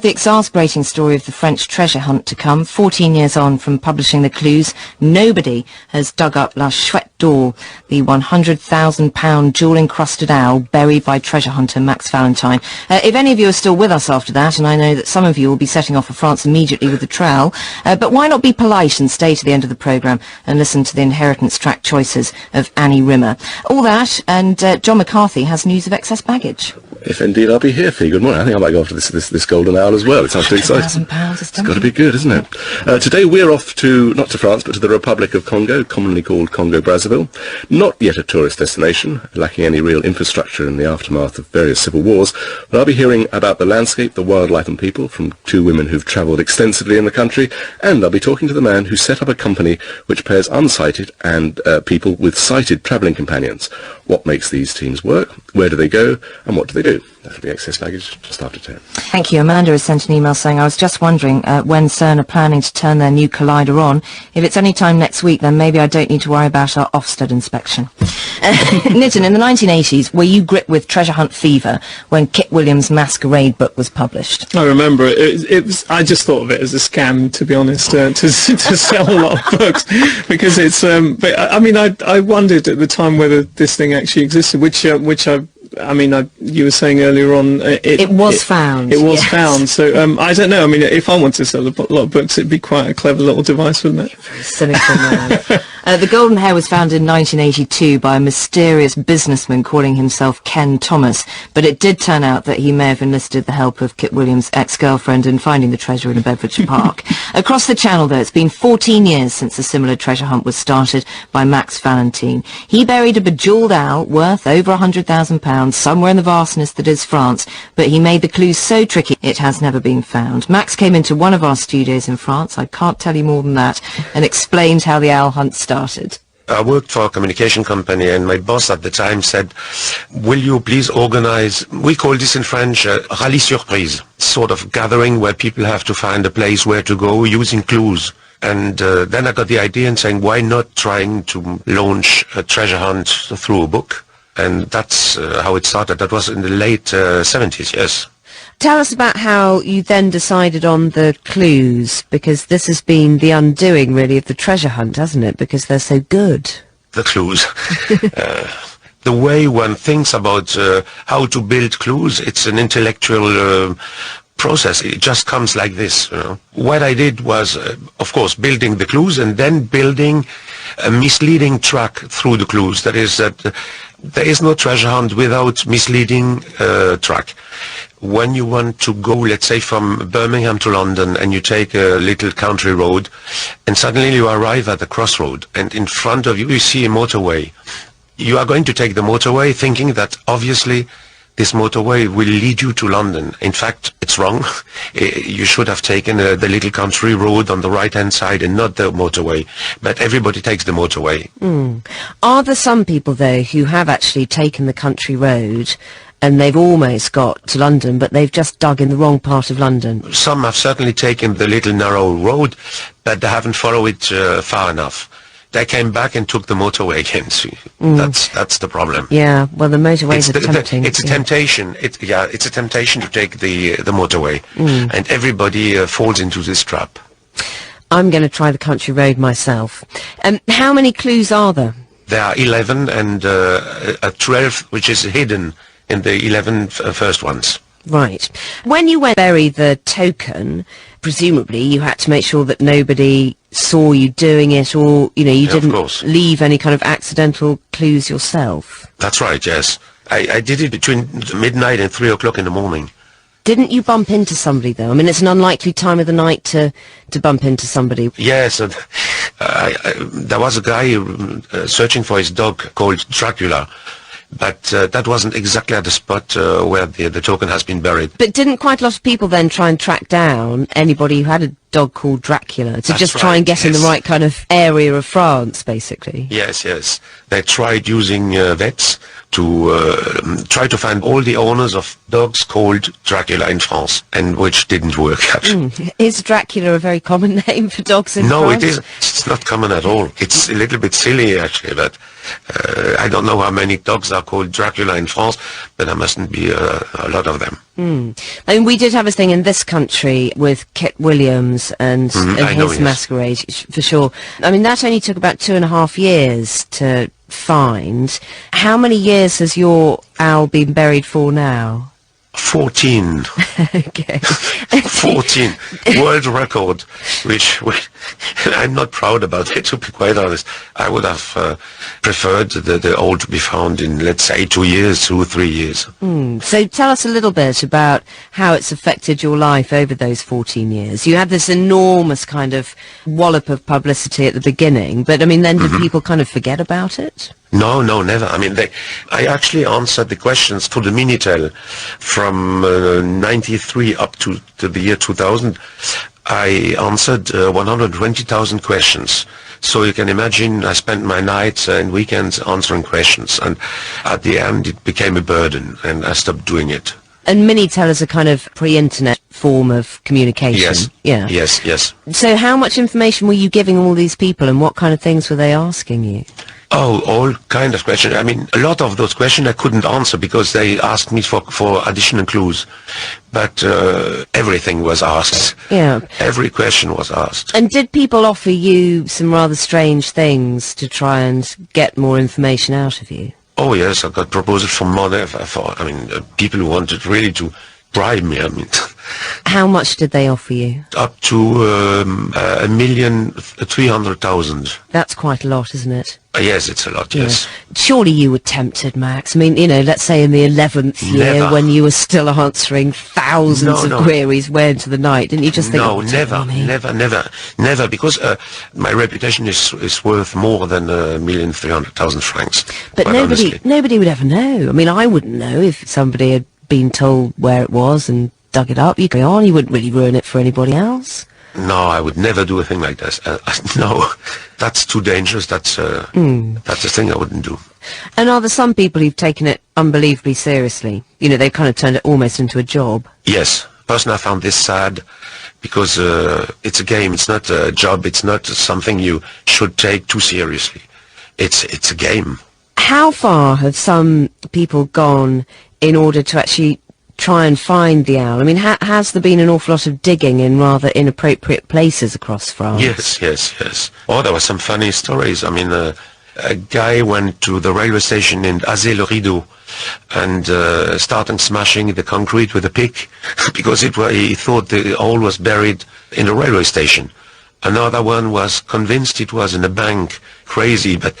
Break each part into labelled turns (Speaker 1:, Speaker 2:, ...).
Speaker 1: The exasperating story of the French treasure hunt to come. 14 years on from publishing the clues, nobody has dug up La Chouette d'Or, the £100,000 jewel-encrusted owl buried by treasure hunter Max Valentine. If any of you are still with us after that, and I know that some of you will be setting off for France immediately with the trowel, but why not be polite and stay to the end of the programme and listen to the inheritance track choices of Annie Rimmer. All that, and John McCarthy has news of excess baggage.
Speaker 2: If indeed I'll be here, Fee. Good morning. I think I might go after this golden owl as well. It sounds too exciting.
Speaker 1: £100,000
Speaker 2: It's got to be good, isn't it? Today we're off to, not to France, but to the Republic of Congo, commonly called Congo-Brazzaville. Not yet a tourist destination, lacking any real infrastructure in the aftermath of various civil wars, but I'll be hearing about the landscape, the wildlife and people from two women who've travelled extensively in the country, and I'll be talking to the man who set up a company which pairs unsighted and people with sighted travelling companions. What makes these teams work? Where do they go? And what do they do? That'll be excess baggage just after 10.
Speaker 1: Thank you. Amanda has sent an email saying, I was just wondering when CERN are planning to turn their new collider on. If it's any time next week, then maybe I don't need to worry about our Ofsted inspection. Nitin, in the 1980s, were you gripped with treasure hunt fever when Kit Williams' Masquerade book was published?
Speaker 3: I remember it was. I just thought of it as a scam, to be honest, to sell a lot of books, because it's. But I mean, I wondered at the time whether this thing actually existed, which you were saying earlier on.
Speaker 1: It was found.
Speaker 3: It was found. So I don't know. I mean, if I wanted to sell a lot of books, it'd be quite a clever little device, wouldn't it?
Speaker 1: Cynical man. The golden hair was found in 1982 by a mysterious businessman calling himself Ken Thomas, but it did turn out that he may have enlisted the help of Kit Williams' ex-girlfriend in finding the treasure in a Bedfordshire park. Across the channel, though, it's been 14 years since a similar treasure hunt was started by Max Valentine. He buried a bejewelled owl worth over £100,000 somewhere in the vastness that is France, but he made the clues so tricky it has never been found. Max came into one of our studios in France, I can't tell you more than that, and explained how the owl hunt started.
Speaker 4: I worked for a communication company, and my boss at the time said, will you please organize, we call this in French, rallye surprise, sort of gathering where people have to find a place where to go using clues. And then I got the idea and saying, why not trying to launch a treasure hunt through a book? And that's how it started. That was in the late 70s, yes.
Speaker 1: Tell us about how you then decided on the clues, because this has been the undoing, really, of the treasure hunt, hasn't it? Because they're so good.
Speaker 4: The clues. The way one thinks about how to build clues, it's an intellectual process. It just comes like this, you know. What I did was, of course, building the clues and then building a misleading track through the clues. That is that there is no treasure hunt without misleading track. When you want to go, let's say, from Birmingham to London, and you take a little country road, and suddenly you arrive at the crossroad, and in front of you, you see a motorway. You are going to take the motorway thinking that, obviously, this motorway will lead you to London. In fact, it's wrong. You should have taken the little country road on the right-hand side and not the motorway. But everybody takes the motorway.
Speaker 1: Are there some people, though, who have actually taken the country road and they've almost got to London, but they've just dug in the wrong part of London?
Speaker 4: Some have certainly taken the little narrow road, but they haven't followed it far enough. They came back and took the motorway again. That's the problem.
Speaker 1: Yeah, well, the motorways are tempting.
Speaker 4: It's a temptation. It's a temptation to take the motorway, and everybody falls into this trap.
Speaker 1: I'm going to try the country road myself. How many clues are there?
Speaker 4: There are 11, and a 12th which is hidden in the 11 first ones.
Speaker 1: Right. When you went to bury the token, presumably you had to make sure that nobody saw you doing it, or, you know, you didn't leave any kind of accidental clues yourself.
Speaker 4: That's right, yes. I did it between midnight and 3 o'clock in the morning.
Speaker 1: Didn't you bump into somebody, though? I mean, it's an unlikely time of the night to bump into somebody.
Speaker 4: Yes, there was a guy searching for his dog called Dracula. But that wasn't exactly at the spot where the token has been buried. But
Speaker 1: didn't quite a lot of people then try and track down anybody who had a dog called Dracula to just try and get in the right kind of area of France, basically?
Speaker 4: Yes, yes. They tried using vets to try to find all the owners of dogs called Dracula in France, and which didn't work, actually.
Speaker 1: Is Dracula a very common name for dogs in France?
Speaker 4: No, it isn't. It's not common at all. It's a little bit silly, actually, but I don't know how many dogs are called Dracula in France, but there mustn't be a lot of them.
Speaker 1: I mean, we did have a thing in this country with Kit Williams and
Speaker 4: I know,
Speaker 1: his
Speaker 4: yes.
Speaker 1: masquerade, for sure. I mean, that only took about 2.5 years to find. How many years has your owl been buried for now?
Speaker 4: 14.
Speaker 1: Okay.
Speaker 4: 14. World record, which I'm not proud about it, to be quite honest. I would have preferred the owl to be found in, let's say, 2 years, 2 or 3 years.
Speaker 1: So tell us a little bit about how it's affected your life over those 14 years. You had this enormous kind of wallop of publicity at the beginning, but I mean, then did people kind of forget about it?
Speaker 4: No, never. I mean, I actually answered the questions for the Minitel from 93 up to the year 2000. I answered 120,000 questions. So you can imagine I spent my nights and weekends answering questions. And at the end, it became a burden, and I stopped doing it.
Speaker 1: And Minitel is a kind of pre-internet form of communication.
Speaker 4: Yes.
Speaker 1: Yeah.
Speaker 4: Yes.
Speaker 1: So how much information were you giving all these people, and what kind of things were they asking you?
Speaker 4: Oh, all kind of questions. I mean, a lot of those questions I couldn't answer because they asked me for additional clues. But everything was asked.
Speaker 1: Yeah.
Speaker 4: Every question was asked.
Speaker 1: And did people offer you some rather strange things to try and get more information out of you?
Speaker 4: Oh, yes, I got proposals from money. People who wanted really to bribe me. I mean,
Speaker 1: How much did they offer you?
Speaker 4: up to 1,300,000.
Speaker 1: That's quite a lot, isn't it?
Speaker 4: Yes, it's a lot, yes.
Speaker 1: Surely you were tempted, Max. I mean, you know, let's say in the 11th year
Speaker 4: Never.
Speaker 1: when you were still answering thousands
Speaker 4: No.
Speaker 1: of queries way into the night, didn't you just think,
Speaker 4: No,
Speaker 1: oh, take
Speaker 4: never,
Speaker 1: money?
Speaker 4: never, because my reputation is worth more than 1,300,000 francs.
Speaker 1: But
Speaker 4: quite honestly.
Speaker 1: nobody would ever know. I mean, I wouldn't know if somebody had been told where it was and dug it up. You'd go on, you wouldn't really ruin it for anybody else.
Speaker 4: No, I would never do a thing like this. No, that's too dangerous. That's a thing I wouldn't do.
Speaker 1: And are there some people who've taken it unbelievably seriously? You know, they've kind of turned it almost into a job.
Speaker 4: Yes, personally I found this sad because it's a game, it's not a job, it's not something you should take too seriously. It's a game.
Speaker 1: How far have some people gone in order to actually try and find the owl? I mean, has there been an awful lot of digging in rather inappropriate places across France?
Speaker 4: Yes. Oh, there were some funny stories. I mean, a guy went to the railway station in Azay-le-Rideau and started smashing the concrete with a pick because he thought the owl was buried in the railway station. Another one was convinced it was in a bank. Crazy, but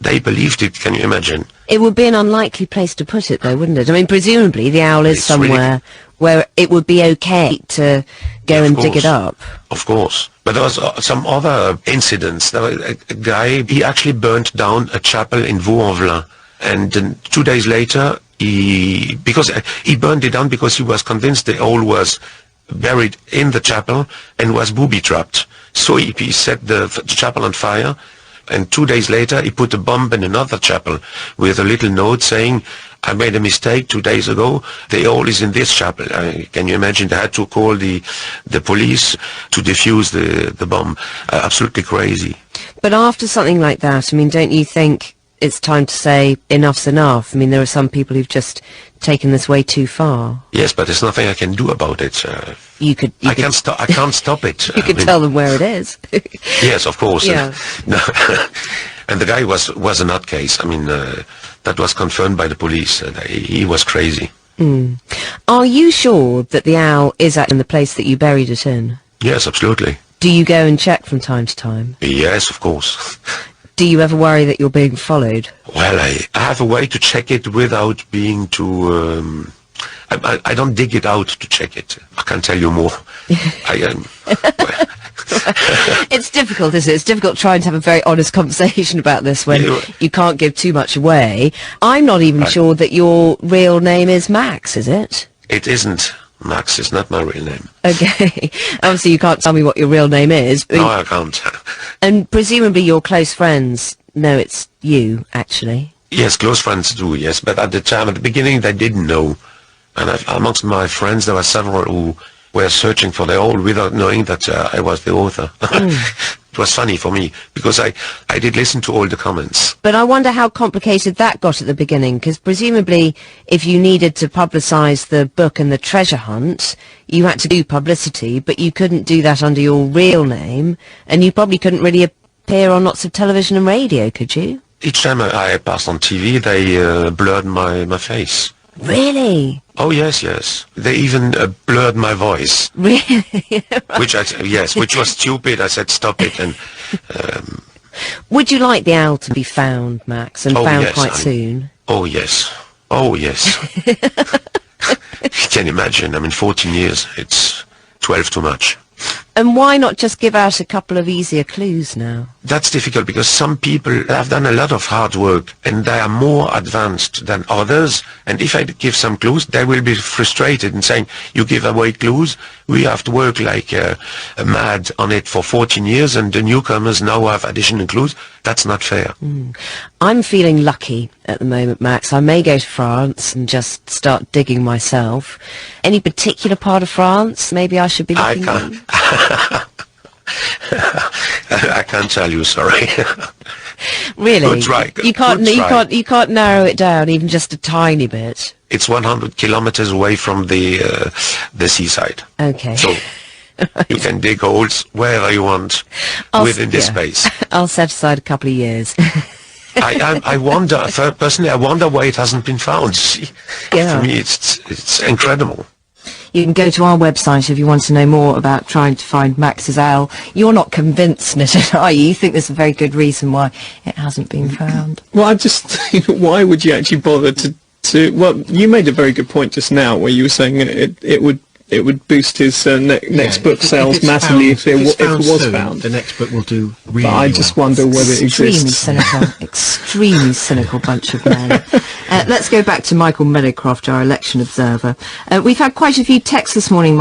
Speaker 4: they believed it. Can you imagine?
Speaker 1: It would be an unlikely place to put it, though, wouldn't it? I mean, presumably the owl is
Speaker 4: It's
Speaker 1: somewhere where it would be okay to go and dig it up.
Speaker 4: Of course. But there was some other incidents. There was a guy, he actually burnt down a chapel in Vaux-en-Velin. And 2 days later, he burned it down because he was convinced the owl was buried in the chapel and was booby-trapped. So he set the chapel on fire. And 2 days later, he put a bomb in another chapel with a little note saying, I made a mistake 2 days ago. The owl is in this chapel. Can you imagine? They had to call the police to defuse the bomb. Absolutely crazy.
Speaker 1: But after something like that, I mean, don't you think it's time to say enough's enough? I mean, there are some people who've just taken this way too far.
Speaker 4: Yes, but there's nothing I can do about it.
Speaker 1: I
Speaker 4: can't stop it.
Speaker 1: You could tell them where it is.
Speaker 4: Yes, of course.
Speaker 1: Yeah.
Speaker 4: No. And the guy was a nutcase. I mean, that was confirmed by the police. He was crazy.
Speaker 1: Are you sure that the owl is in the place that you buried it in?
Speaker 4: Yes, absolutely.
Speaker 1: Do you go and check from time to time?
Speaker 4: Yes, of course.
Speaker 1: Do you ever worry that you're being followed?
Speaker 4: Well, I have a way to check it without being too... I don't dig it out to check it. I can't tell you more.
Speaker 1: It's difficult, isn't it? It's difficult trying to have a very honest conversation about this when you can't give too much away. I'm not even sure that your real name is Max, is it?
Speaker 4: It isn't. Max is not my real name.
Speaker 1: Okay. Obviously you can't tell me what your real name is.
Speaker 4: No, I can't.
Speaker 1: And presumably your close friends know it's you, actually.
Speaker 4: Yes, close friends do, yes. But at the beginning, they didn't know. And amongst my friends, there were several who were searching for the owl without knowing that I was the author. It was funny for me because I did listen to all the comments.
Speaker 5: But I wonder how complicated that got at the beginning, because presumably if you needed to publicise the book and the treasure hunt, you had to do publicity, but you couldn't do that under your real name, and you probably couldn't really appear on lots of television and radio, could you?
Speaker 4: Each time I passed on TV, they blurred my face.
Speaker 5: Really?
Speaker 4: Oh, yes. They even blurred my voice.
Speaker 5: Really?
Speaker 4: Which was stupid. I said, stop it. And
Speaker 5: Would you like the owl to be found, Max, and found
Speaker 4: yes,
Speaker 5: quite soon?
Speaker 4: Oh, yes. You can imagine. 14 years. It's 12 too much.
Speaker 5: And why not just give out a couple of easier clues now?
Speaker 4: That's difficult because some people have done a lot of hard work and they are more advanced than others. And if I give some clues, they will be frustrated and saying, you give away clues, we have to work like mad on it for 14 years and the newcomers now have additional clues. That's not fair.
Speaker 5: I'm feeling lucky at the moment, Max. I may go to France and just start digging myself. Any particular part of France maybe I should be looking at?
Speaker 4: I can't tell you, sorry.
Speaker 5: Really?
Speaker 4: Good try.
Speaker 5: You can't narrow it down even just a tiny bit.
Speaker 4: It's 100 kilometers away from the seaside.
Speaker 5: Okay.
Speaker 4: So you can dig holes wherever you want within this space.
Speaker 5: I'll set aside a couple of years.
Speaker 4: I wonder, personally, I wonder why it hasn't been found.
Speaker 5: Yeah.
Speaker 4: For me, it's incredible.
Speaker 1: You can go to our website if you want to know more about trying to find Max's owl. You're not convinced, Nitin, are you? You think there's a very good reason why it hasn't been found.
Speaker 3: Well, I just think, why would you actually bother to? Well, you made a very good point just now, where you were saying it would boost his next book sales massively if it was found.
Speaker 6: The next book will do really
Speaker 3: But I just wonder whether it exists.
Speaker 1: Extremely cynical bunch of men. Let's go back to Michael Meadowcroft, our election observer. We've had quite a few texts this morning.